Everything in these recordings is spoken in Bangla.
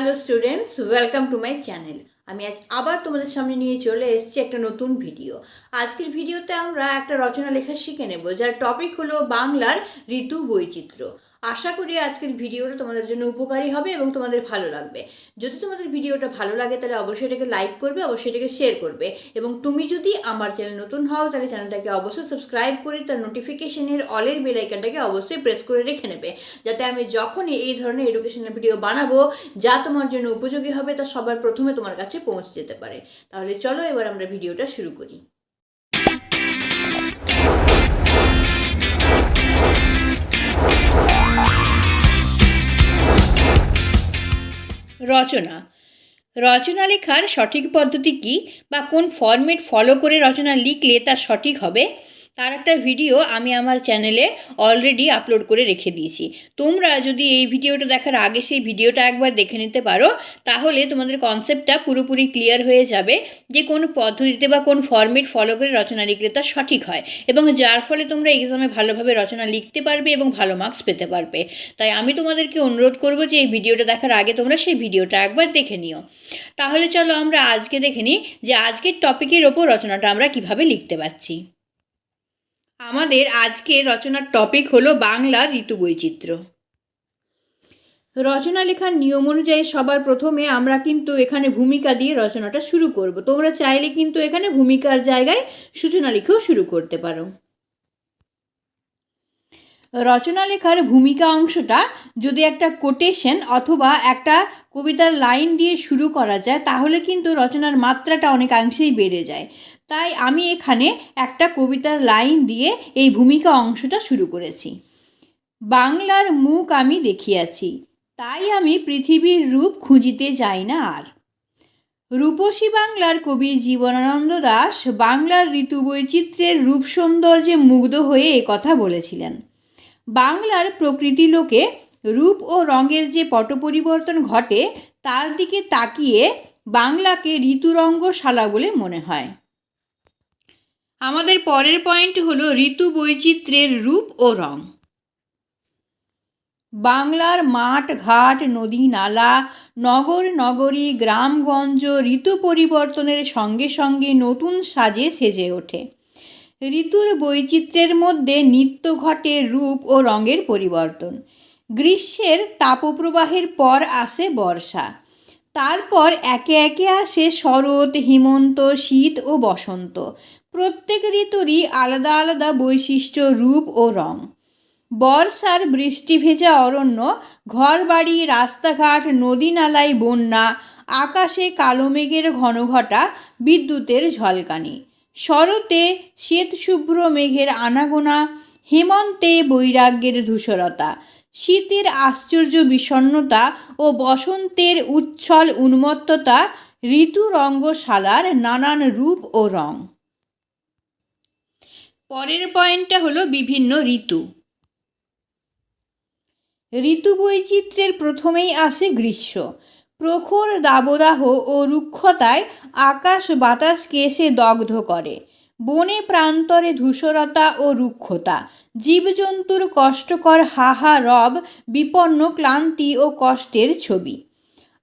Hello students, welcome to my channel. আমি আজ আবার তোমাদের সামনে নিয়ে চলে এসেছি একটা নতুন ভিডিও। আজকের ভিডিওতে আমরা একটা রচনা লেখা শিখে নেব, যার টপিক হলো বাংলার ঋতু বৈচিত্র্য। আশা করি আজকের ভিডিওটা তোমাদের জন্য উপকারী হবে এবং তোমাদের ভালো লাগবে। যদি তোমাদের ভিডিওটা ভালো লাগে তাহলে অবশ্যই এটাকে লাইক করবে, অবশ্যই এটাকে শেয়ার করবে। এবং তুমি যদি আমার চ্যানেল নতুন হও তাহলে চ্যানেলটাকে অবশ্যই সাবস্ক্রাইব করে তার নোটিফিকেশনের অলের বেল আইকনটাকে অবশ্যই প্রেস করে রেখে নেবে, যাতে আমি যখনই এই ধরনের এডুকেশনাল ভিডিও বানাবো যা তোমার জন্য উপযোগী হবে তা সবার প্রথমে তোমার কাছে পৌঁছে যেতে পারে। তাহলে চলো এবার আমরা ভিডিওটা শুরু করি। রচনা লেখার সঠিক পদ্ধতি কী বা কোন ফরম্যাট ফলো করে রচনা লিখলে তা সঠিক হবে তার একটা ভিডিও আমি আমার চ্যানেলে অলরেডি আপলোড করে রেখে দিয়েছি। তোমরা যদি এই ভিডিওটা দেখার আগে সেই ভিডিওটা একবার দেখে নিতে পারো তাহলে তোমাদের কনসেপ্টটা পুরোপুরি ক্লিয়ার হয়ে যাবে যে কোন পদ্ধতিতে বা কোন ফরম্যাট ফলো করে রচনা লিখলে তা সঠিক হয়, এবং যার ফলে তোমরা এক্সামে ভালোভাবে রচনা লিখতে পারবে এবং ভালো মার্কস পেতে পারবে। তাই আমি তোমাদেরকে অনুরোধ করব যে এই ভিডিওটা দেখার আগে তোমরা সেই ভিডিওটা একবার দেখে নিও। তাহলে চলো আমরা আজকে দেখে নিই যে আজকের টপিকের ওপর রচনাটা আমরা কিভাবে লিখতে পারছি। আমাদের আজকের রচনার টপিক হলো বাংলার ঋতু বৈচিত্র্য। রচনা লেখার নিয়ম অনুযায়ী সবার প্রথমে আমরা কিন্তু এখানে ভূমিকা দিয়ে রচনাটা শুরু করব। তোমরা চাইলে কিন্তু এখানে ভূমিকার জায়গায় সূচনা লিখেও শুরু করতে পারো। রচনা লেখার ভূমিকা অংশটা যদি একটা কোটেশন অথবা একটা কবিতার লাইন দিয়ে শুরু করা যায় তাহলে কিন্তু রচনার মাত্রাটা অনেকাংশেই বেড়ে যায়। তাই আমি এখানে একটা কবিতার লাইন দিয়ে এই ভূমিকা অংশটা শুরু করেছি। বাংলার মুখ আমি দেখিয়াছি, তাই আমি পৃথিবীর রূপ খুঁজিতে যাই না আর। রূপসী বাংলার কবি জীবনানন্দ দাশ বাংলার ঋতু বৈচিত্র্যের রূপ সৌন্দর্যে মুগ্ধ হয়ে কথা বলেছিলেন। বাংলার প্রকৃতি লোকে রূপ ও রঙের যে পট পরিবর্তন ঘটে তার দিকে তাকিয়ে বাংলাকে ঋতুরঙ্গশালা বলে মনে হয়। আমাদের পরের পয়েন্ট হলো ঋতু বৈচিত্র্যের রূপ ও রং। বাংলার মাঠ ঘাট নদী নালা নগর নগরী গ্রামগঞ্জ ঋতু পরিবর্তনের সঙ্গে সঙ্গে নতুন সাজে সেজে ওঠে। ঋতুর বৈচিত্র্যের মধ্যে নিত্য ঘটে রূপ ও রঙের পরিবর্তন। গ্রীষ্মের তাপপ্রবাহের পর আসে বর্ষা, তারপর একে একে আসে শরৎ হেমন্ত শীত ও বসন্ত। প্রত্যেক ঋতুরই আলাদা আলাদা বৈশিষ্ট্য রূপ ও রং। বর্ষার বৃষ্টি ভেজা অরণ্য, ঘরবাড়ি রাস্তাঘাট নদী নালায় বন্যা, আকাশে কালো মেঘের ঘনঘটা বিদ্যুতের ঝলকানি। শরতে শ্বেতশুভ্র মেঘের আনাগোনা, হেমন্তে বৈরাগ্যের ধূসরতা, শীতের আশ্চর্য বিষণ্ণতা ও বসন্তের উচ্ছল উন্মত্ততা ঋতুরঙ্গশালার নানান রূপ ও রং। পরের পয়েন্টটা হলো বিভিন্ন ঋতু। ঋতু বৈচিত্র্যের প্রথমেই আসে গ্রীষ্ম। প্রখর দাবদাহ ও রুক্ষতায় আকাশ বাতাসকে সে দগ্ধ করে। বনে প্রান্তরে ধূসরতা ও রুক্ষতা, জীবজন্তুর কষ্টকর হাহা রব, বিপন্ন ক্লান্তি ও কষ্টের ছবি।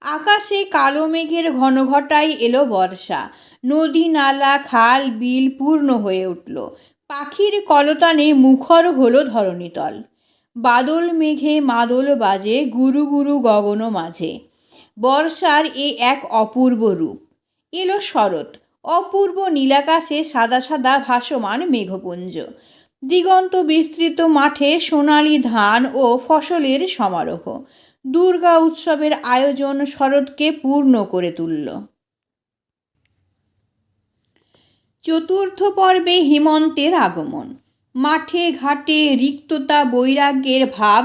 আকাশে কালো মেঘের ঘনঘটায় এলো বর্ষা। নদী নালা খাল বিল পূর্ণ হয়ে উঠল। পাখির কলতানে মুখর হলো ধরণীতল। বাদল মেঘে মাদল বাজে গুরু গুরু গগন মাঝে। বর্ষার এ এক অপূর্ব রূপ। এলো শরৎ, অপূর্ব নীলাকাশে সাদা সাদা ভাসমান মেঘপুঞ্জ। দিগন্ত বিস্তৃত মাঠে সোনালি ধান ও ফসলের সমারোহ। দুর্গা উৎসবের আয়োজন শরৎকে পূর্ণ করে তুলল। চতুর্থ পর্বে হেমন্তের আগমন। মাঠে ঘাটে রিক্ততা বৈরাগ্যের ভাব,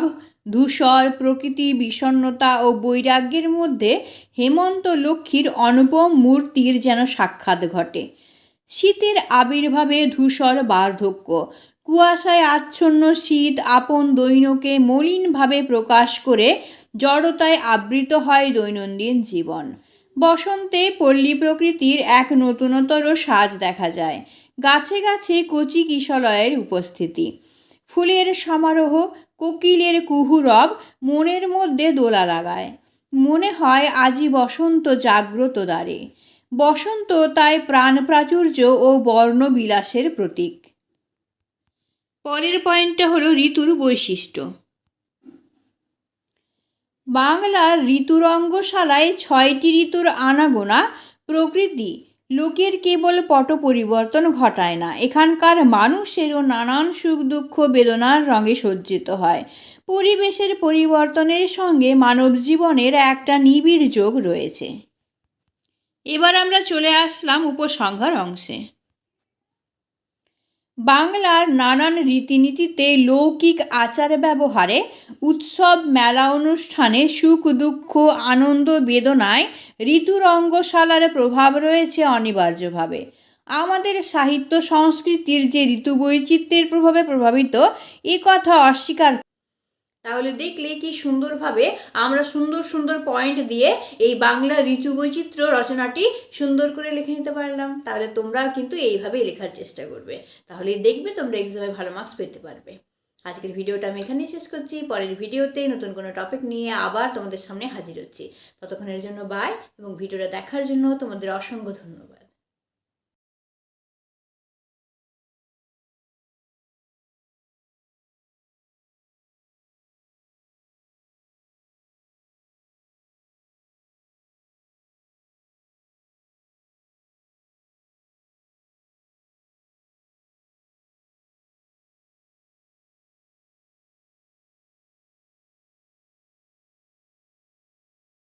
ধূসর প্রকৃতির বিষণ্ণতা ও বৈরাগ্যের মধ্যে হেমন্ত লক্ষ্মীর অনুপম মূর্তির যেন সাক্ষাৎ ঘটে। শীতের আবির্ভাবে ধূসর বার্ধক্য, কুয়াশায় আচ্ছন্ন শীত আপন দৈনকে মলিনভাবে প্রকাশ করে জড়তায় আবৃত হয় দৈনন্দিন জীবন। বসন্তে পল্লী প্রকৃতির এক নতুনতর সাজ দেখা যায়। গাছে গাছে কচি কিশলয়ের উপস্থিতি, ফুলের সমারোহ, কোকিলের কুহুরব মনের মধ্যে দোলা লাগায়। মনে হয় আজই বসন্ত জাগ্রত দ্বারে। বসন্ত তাই প্রাণ প্রাচুর্য ও বর্ণবিলাসের প্রতীক। পরের পয়েন্টটা হলো ঋতুর বৈশিষ্ট্য। বাংলার ঋতুরঙ্গশালায় 6টি ঋতুর আনাগোনা প্রকৃতি লোকের কেবল পট পরিবর্তন ঘটায় না, এখানকার মানুষেরও নানান সুখ দুঃখ বেদনার রঙে সজ্জিত হয়। পরিবেশের পরিবর্তনের সঙ্গে মানব জীবনের একটা নিবিড় যোগ রয়েছে। এবার আমরা চলে আসলাম উপসংহার অংশে। বাংলার নানান রীতিনীতিতে, লৌকিক আচার ব্যবহারে, উৎসব মেলা অনুষ্ঠানে, সুখ দুঃখ আনন্দ বেদনায় ঋতুরঙ্গশালার প্রভাব রয়েছে অনিবার্যভাবে। আমাদের সাহিত্য সংস্কৃতির যে ঋতু বৈচিত্র্যের প্রভাবে প্রভাবিত, এ কথা অস্বীকার। তাহলে দেখলে কি সুন্দরভাবে আমরা সুন্দর সুন্দর পয়েন্ট দিয়ে এই বাংলা ঋতু বৈচিত্র্য রচনাটি সুন্দর করে লিখে নিতে পারলাম। তাহলে তোমরাও কিন্তু এইভাবেই লেখার চেষ্টা করবে, তাহলে দেখবে তোমরা এক্সামে ভালো মার্কস পেতে পারবে। আজকের ভিডিওটা আমি এখানেই শেষ করছি। পরের ভিডিওতে নতুন কোনো টপিক নিয়ে আবার তোমাদের সামনে হাজির হচ্ছি। ততক্ষণের জন্য বাই, এবং ভিডিওটা দেখার জন্য তোমাদের অসংখ্য ধন্যবাদ।